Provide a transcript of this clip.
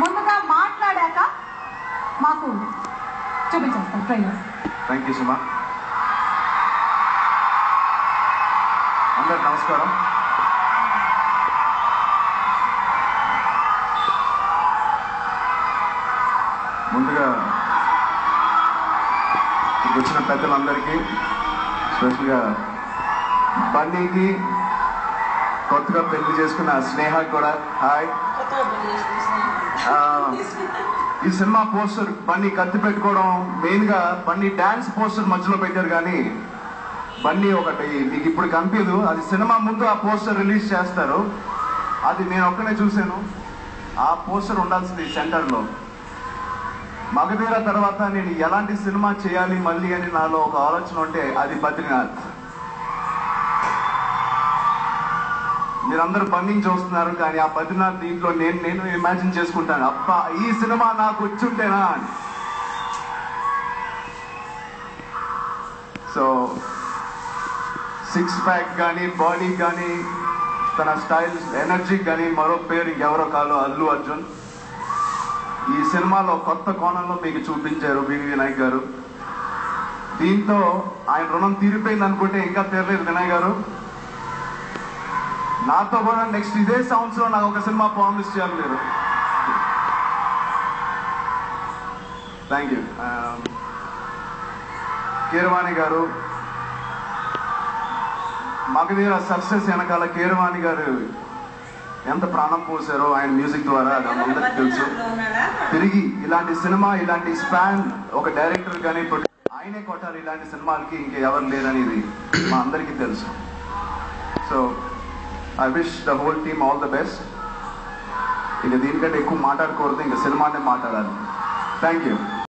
ముందుగా మాట్లాడాక మాకు చూపించేస్తాం ట్రైలర్. థ్యాంక్ యూ సుమా. అందరికి నమస్కారం. ముందుగా వచ్చిన పెద్దలందరికీ, స్పెషల్గా బన్నీకి, కొత్తగా పెళ్లి చేసుకున్న స్నేహకి కూడా హాయ్. ఈ సినిమా పోస్టర్ బన్నీ కత్తి పెట్టుకోవడం మెయిన్గా బన్నీ డాన్స్ పోస్టర్ మధ్యలో పెట్టారు, కానీ బన్నీ ఒకటి మీకు ఇప్పుడు కనిపించదు, అది సినిమా ముందు ఆ పోస్టర్ రిలీజ్ చేస్తారు. అది నేను ఒక్కనే చూశాను. ఆ పోస్టర్ ఉండాల్సింది సెంటర్లో. మగధీర తర్వాత నేను ఎలాంటి సినిమా చేయాలి మళ్ళీ అని నాలో ఒక ఆలోచన ఉంటే అది బద్రీనాథ్. మీరందరూ బన్నీ చూస్తున్నారు, కానీ ఆ బద్రీనాథ్ దీంట్లో నేను ఇమాజిన్ చేసుకుంటాను, అబ్బా ఈ సినిమా నాకు వచ్చుంటేనా అని. సో 6 ప్యాక్ కానీ, బాడీ కానీ, తన స్టైల్ ఎనర్జీ కానీ మరో పేరు ఇంకెవరో కాదు, అల్లు అర్జున్. ఈ సినిమాలో కొత్త కోణంలో మీకు చూపించారు వివి వినాయక్ గారు. దీంతో ఆయన రుణం తీరిపోయింది అనుకుంటే ఇంకా తీరలేదు వినాయక్ గారు. నాతో కూడా నెక్స్ట్ ఇదే సంవత్సరం నాకు ఒక సినిమా ప్రామిస్ చేయాలి మీరు. Thank you. కీరవాణి గారు, మగధీర సక్సెస్ వెనకాల కీరవాణి గారు ఎంత ప్రాణం పోసారో ఆయన మ్యూజిక్ ద్వారా, అది అందరికీ తెలుసు. తిరిగి ఇలాంటి సినిమా, ఇలాంటి స్పాన్ ఒక డైరెక్టర్ కానీ ఆయనే కొట్టారు ఇలాంటి సినిమాలకి, ఇంకెవరు లేరనేది మా అందరికీ తెలుసు. So I wish the whole team all the best. ఇంకా దీనికంటే ఎక్కువ మాట్లాడకూడదు, ఇంకా సినిమానే మాట్లాడాలి. Thank you.